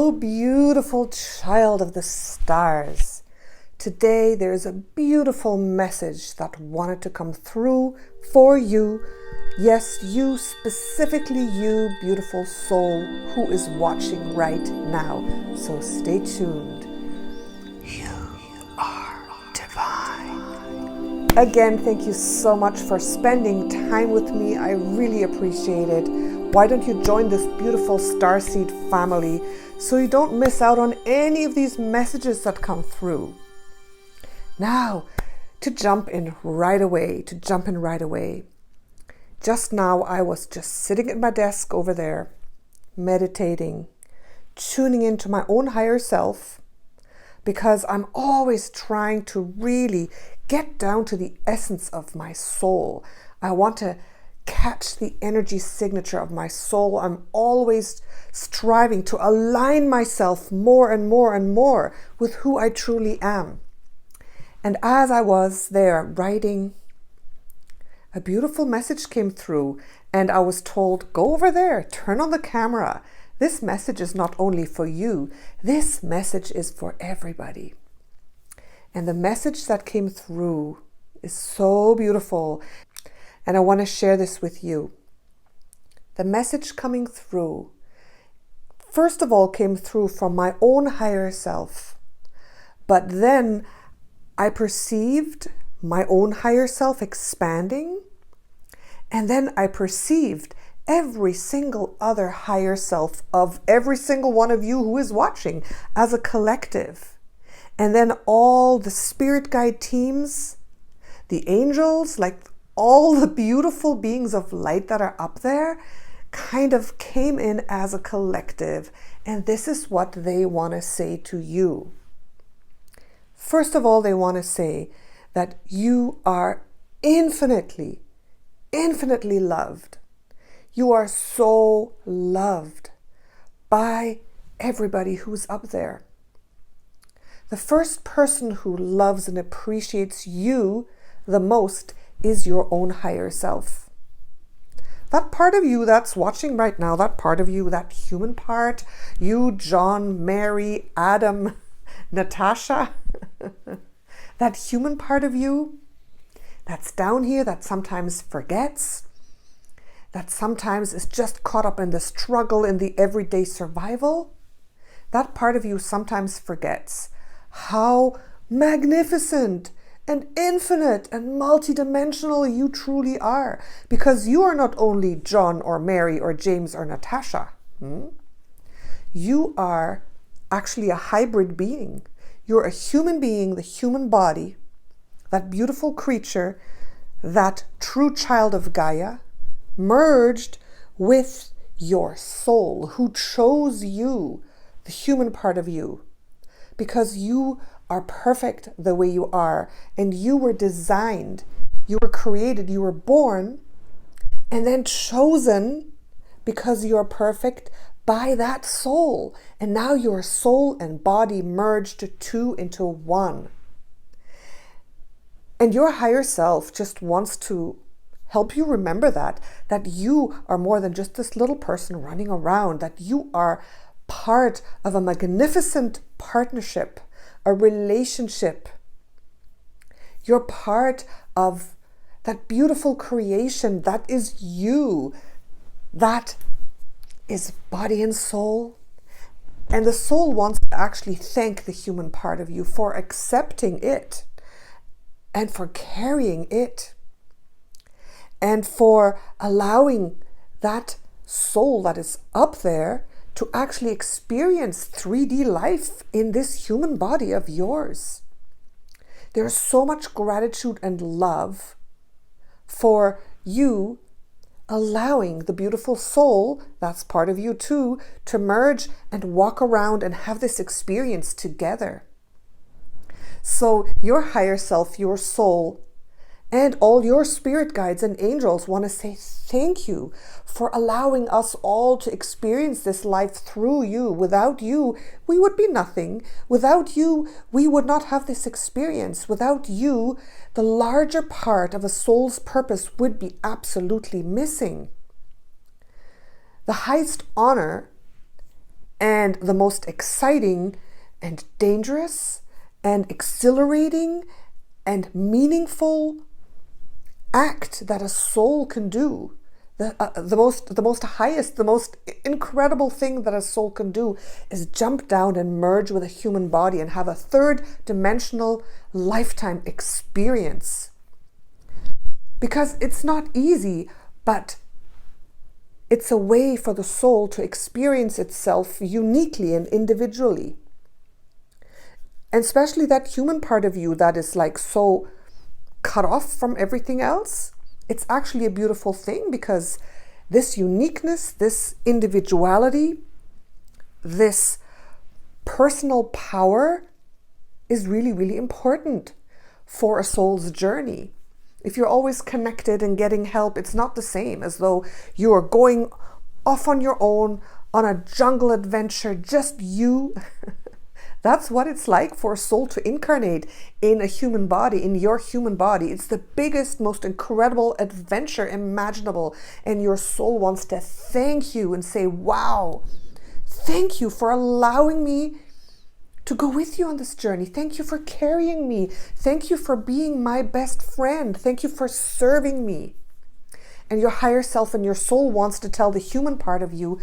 Hello, beautiful child of the stars. Today there's a beautiful message that wanted to come through for you. Yes, you, specifically you, beautiful soul who is watching right now. So stay tuned. You are divine. Again, thank you so much for spending time with me. I really appreciate it. Why don't you join this beautiful Starseed family so you don't miss out on any of these messages that come through? Now, to jump in right away. Just now, I was just sitting at my desk over there, meditating, tuning into my own higher self, because I'm always trying to really get down to the essence of my soul. I want to catch the energy signature of my soul. I'm always striving to align myself more and more with who I truly am. And as I was there writing, a beautiful message came through and I was told, go over there, turn on the camera. This message is not only for you, this message is for everybody. And the message that came through is so beautiful. And I want to share this with you. The message coming through, first of all, came through from my own higher self. But then I perceived my own higher self expanding. And then I perceived every single other higher self of every single one of you who is watching as a collective. And then all the spirit guide teams, the angels, like all the beautiful beings of light that are up there kind of came in as a collective. And this is what they want to say to you. First of all, they want to say that you are infinitely loved. You are so loved by everybody who's up there. The first person who loves and appreciates you the most is your own higher self. That part of you that's watching right now, that part of you, that human part, you, John, Mary, Adam, Natasha, that human part of you that's down here, that sometimes forgets, that sometimes is just caught up in the struggle, in the everyday survival, that part of you sometimes forgets how magnificent and infinite and multidimensional you truly are, because you are not only John or Mary or James or Natasha. You are actually a hybrid being. You're a human being, the human body, that beautiful creature, that true child of Gaia, merged with your soul, who chose you, the human part of you, because you are perfect the way you are, and you were designed, you were created, you were born, and then chosen because you are perfect by that soul. And now your soul and body merged two into one. And your higher self just wants to help you remember that you are more than just this little person running around, that you are part of a magnificent partnership, a relationship. You're part of that beautiful creation that is you, that is body and soul. And the soul wants to actually thank the human part of you for accepting it and for carrying it and for allowing that soul that is up there to actually experience 3D life in this human body of yours. There's so much gratitude and love for you allowing the beautiful soul, that's part of you too, to merge and walk around and have this experience together. So your higher self, your soul, and all your spirit guides and angels want to say thank you for allowing us all to experience this life through you. Without you, we would be nothing. Without you, we would not have this experience. Without you, the larger part of a soul's purpose would be absolutely missing. The highest honor and the most exciting and dangerous and exhilarating and meaningful act that a soul can do. The most incredible thing that a soul can do is jump down and merge with a human body and have a third dimensional lifetime experience. Because it's not easy, but it's a way for the soul to experience itself uniquely and individually. And especially that human part of you that is like so cut off from everything else. It's actually a beautiful thing, because this uniqueness, this individuality, this personal power is really, really important for a soul's journey. If you're always connected and getting help, it's not the same as though you are going off on your own on a jungle adventure, just you. That's what it's like for a soul to incarnate in a human body, in your human body. It's the biggest, most incredible adventure imaginable. And your soul wants to thank you and say, wow, thank you for allowing me to go with you on this journey. Thank you for carrying me. Thank you for being my best friend. Thank you for serving me. And your higher self and your soul wants to tell the human part of you,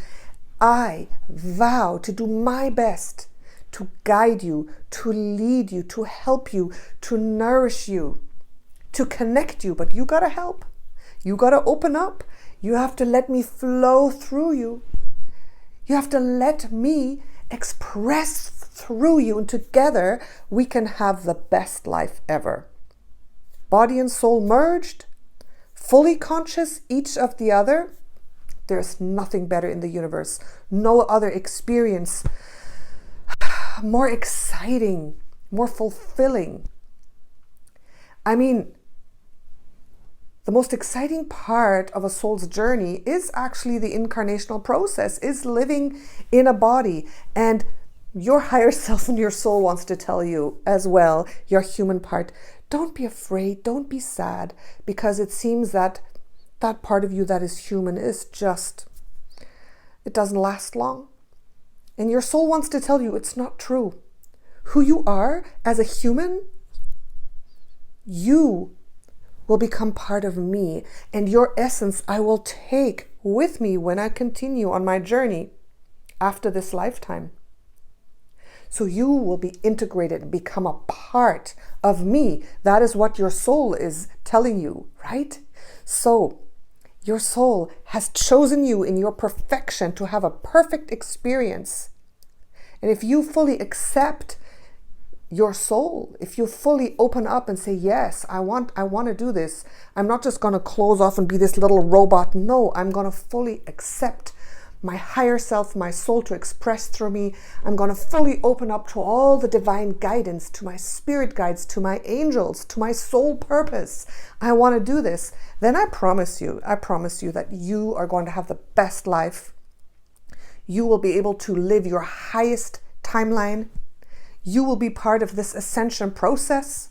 I vow to do my best to guide you, to lead you, to help you, to nourish you, to connect you. But you gotta help. You gotta open up. You have to let me flow through you. You have to let me express through you, and together we can have the best life ever. Body and soul merged, fully conscious each of the other. There's nothing better in the universe. No other experience more exciting, more fulfilling. I mean, the most exciting part of a soul's journey is actually the incarnational process, is living in a body. And your higher self and your soul wants to tell you as well, your human part, don't be afraid, don't be sad, because it seems that that part of you that is human is just, it doesn't last long. And your soul wants to tell you it's not true. Who you are as a human, you will become part of me, and your essence I will take with me when I continue on my journey after this lifetime. So you will be integrated and become a part of me. That is what your soul is telling you, right? So your soul has chosen you in your perfection to have a perfect experience. And if you fully accept your soul, if you fully open up and say, yes, I want to do this. I'm not just going to close off and be this little robot. No, I'm going to fully accept my higher self, my soul to express through me. I'm going to fully open up to all the divine guidance, to my spirit guides, to my angels, to my soul purpose. I want to do this. Then I promise you that you are going to have the best life. You will be able to live your highest timeline. You will be part of this ascension process,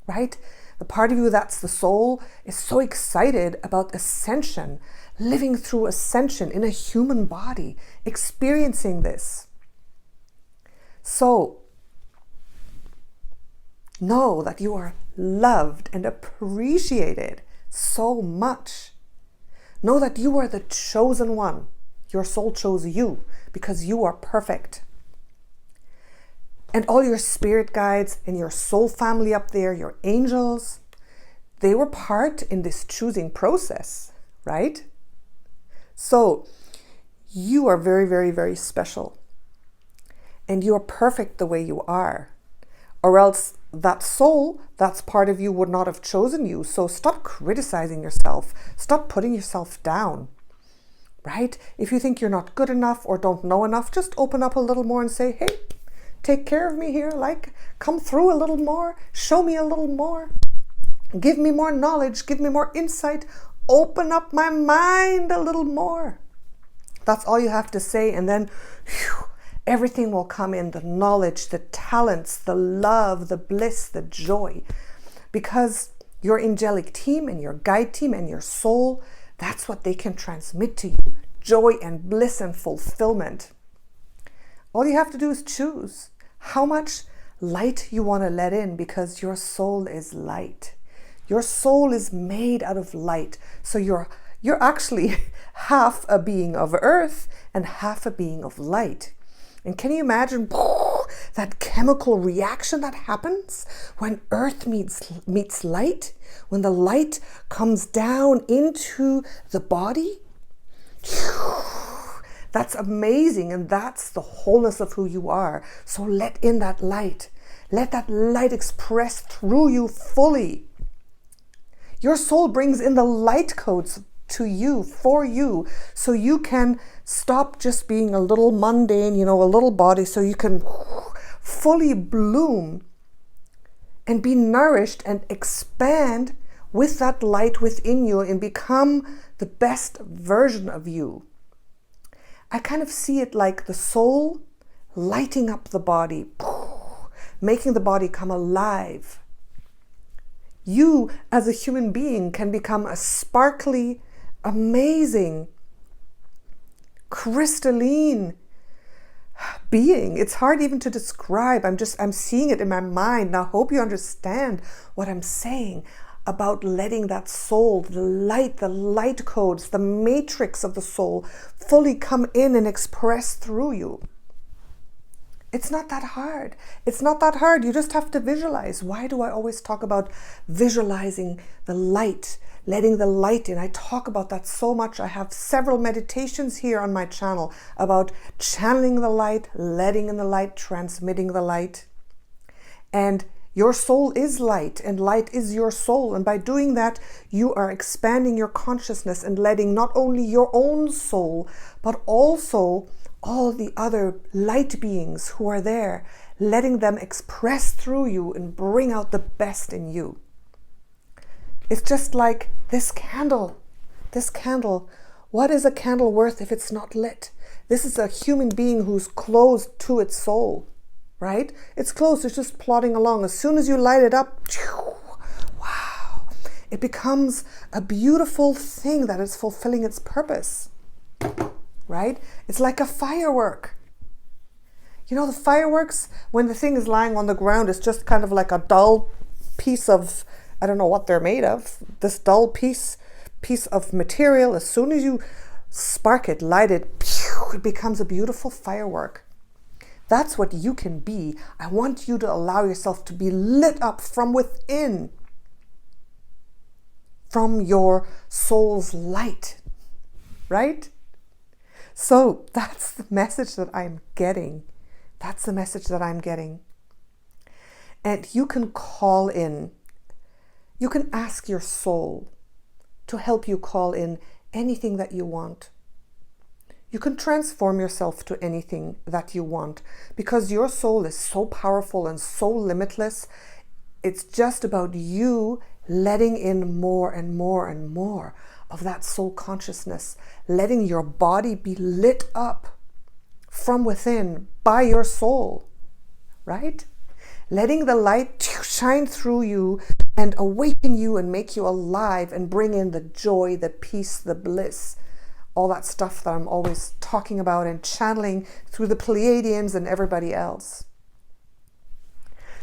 right? The part of you that's the soul is so excited about ascension, living through ascension in a human body, experiencing this. So know that you are loved and appreciated so much. Know that you are the chosen one. Your soul chose you because you are perfect. And all your spirit guides and your soul family up there, your angels, they were part in this choosing process, right? So you are very, very, very special. And you are perfect the way you are. Or else that soul, that's part of you, would not have chosen you. So stop criticizing yourself. Stop putting yourself down, right? If you think you're not good enough or don't know enough, just open up a little more and say, hey, take care of me here, like come through a little more, show me a little more, give me more knowledge, give me more insight, open up my mind a little more. That's all you have to say, and then everything will come in, the knowledge, the talents, the love, the bliss, the joy. Because your angelic team and your guide team and your soul, that's what they can transmit to you, joy and bliss and fulfillment. All you have to do is choose how much light you want to let in, because your soul is light. Your soul is made out of light. So you're actually half a being of earth and half a being of light. And can you imagine that chemical reaction that happens when earth meets light? When the light comes down into the body? That's amazing, and that's the wholeness of who you are. So let in that light. Let that light express through you fully. Your soul brings in the light codes to you, for you, so you can stop just being a little mundane, a little body, so you can fully bloom and be nourished and expand with that light within you and become the best version of you. I kind of see it like the soul lighting up the body, making the body come alive. You, as a human being, can become a sparkly, amazing, crystalline being. It's hard even to describe. I'm seeing it in my mind. Now, I hope you understand what I'm saying about letting that soul, the light codes, the matrix of the soul fully come in and express through you. It's not that hard. It's not that hard. You just have to visualize. Why do I always talk about visualizing the light, letting the light in? I talk about that so much. I have several meditations here on my channel about channeling the light, letting in the light, transmitting the light. And your soul is light, and light is your soul. And by doing that, you are expanding your consciousness and letting not only your own soul, but also all the other light beings who are there, letting them express through you and bring out the best in you. It's just like this candle. This candle. What is a candle worth if it's not lit? This is a human being who's closed to its soul, right? It's closed. It's just plodding along. As soon as you light it up, wow, it becomes a beautiful thing that is fulfilling its purpose. Right? It's like a firework. The fireworks, when the thing is lying on the ground, it's just kind of like a dull piece of, I don't know what they're made of, this dull piece of material. As soon as you spark it, light it, it becomes a beautiful firework. That's what you can be. I want you to allow yourself to be lit up from within, from your soul's light, right? So that's the message that I'm getting. That's the message that I'm getting. And you can call in, you can ask your soul to help you call in anything that you want. You can transform yourself to anything that you want, because your soul is so powerful and so limitless. It's just about you letting in more and more and more of that soul consciousness, letting your body be lit up from within by your soul, right? Letting the light shine through you and awaken you and make you alive and bring in the joy, the peace, the bliss, all that stuff that I'm always talking about and channeling through the Pleiadians and everybody else.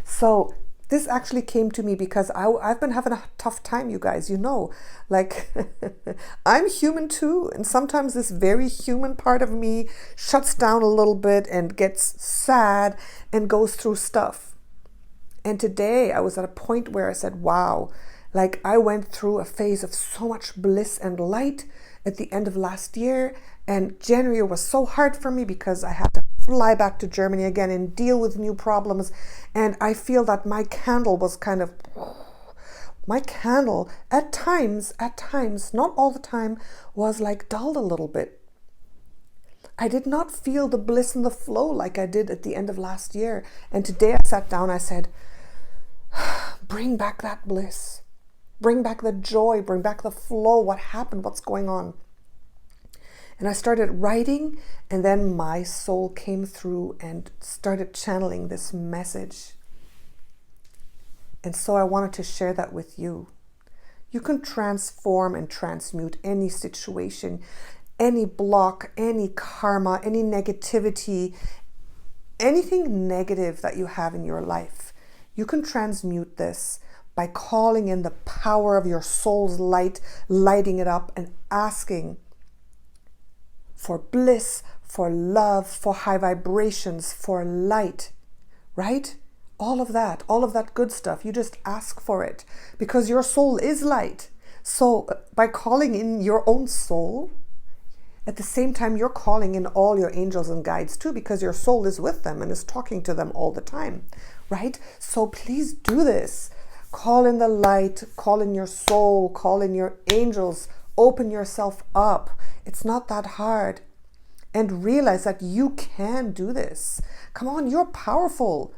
So this actually came to me because I've been having a tough time, you guys, like I'm human too. And sometimes this very human part of me shuts down a little bit and gets sad and goes through stuff. And today I was at a point where I said, wow, like I went through a phase of so much bliss and light at the end of last year. And January was so hard for me because I had to fly back to Germany again and deal with new problems. And I feel that my candle was kind of, at times, not all the time, was like dulled a little bit. I did not feel the bliss and the flow like I did at the end of last year. And today I sat down, I said, bring back that bliss, bring back the joy, bring back the flow. What happened? What's going on? And I started writing, and then my soul came through and started channeling this message. And so I wanted to share that with you. You can transform and transmute any situation, any block, any karma, any negativity, anything negative that you have in your life, you can transmute this by calling in the power of your soul's light, lighting it up and asking for bliss, for love, for high vibrations, for light, right? All of that good stuff. You just ask for it because your soul is light. So by calling in your own soul, at the same time, you're calling in all your angels and guides too, because your soul is with them and is talking to them all the time, right? So please do this. Call in the light, call in your soul, call in your angels, open yourself up. It's not that hard. And realize that you can do this. Come on, you're powerful.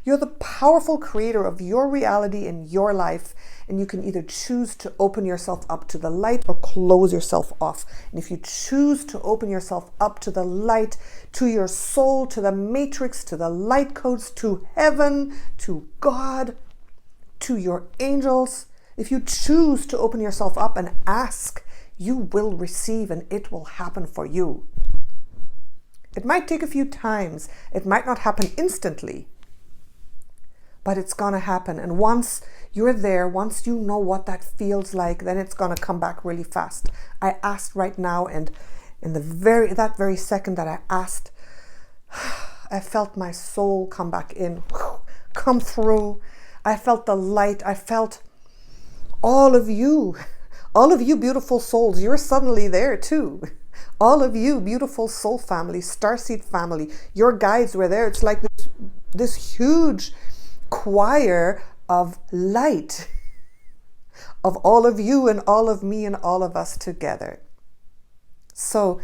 You're the powerful creator of your reality in your life, and you can either choose to open yourself up to the light or close yourself off. And if you choose to open yourself up to the light, to your soul, to the matrix, to the light codes, to heaven, to God, to your angels, if you choose to open yourself up and ask, you will receive and it will happen for you. It might take a few times. It might not happen instantly, but it's going to happen. And once you're there, once you know what that feels like, then it's going to come back really fast. I asked right now, and in that very second that I asked, I felt my soul come back in, come through. I felt the light. I felt all of you beautiful souls. You're suddenly there too. All of you beautiful soul family, Starseed family, your guides were there. It's like this huge choir of light of all of you and all of me and all of us together. So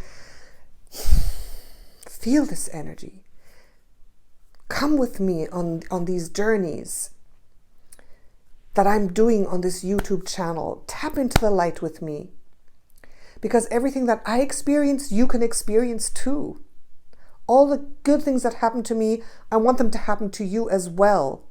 feel this energy. Come with me on these journeys that I'm doing on this YouTube channel. Tap into the light with me. Because everything that I experience, you can experience too. All the good things that happen to me, I want them to happen to you as well.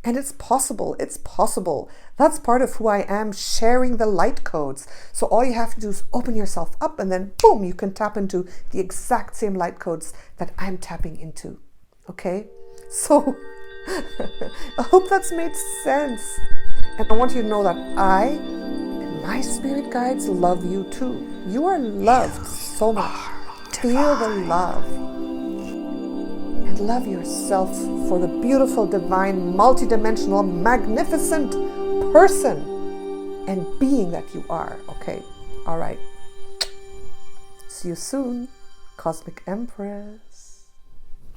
And it's possible. It's possible. That's part of who I am, sharing the light codes. So all you have to do is open yourself up and then boom, you can tap into the exact same light codes that I'm tapping into. Okay? So I hope that's made sense. And I want you to know that my spirit guides love you too. You are loved so much. Feel the love. And love yourself for the beautiful, divine, multidimensional, magnificent person and being that you are. Okay? All right. See you soon, Cosmic Empress.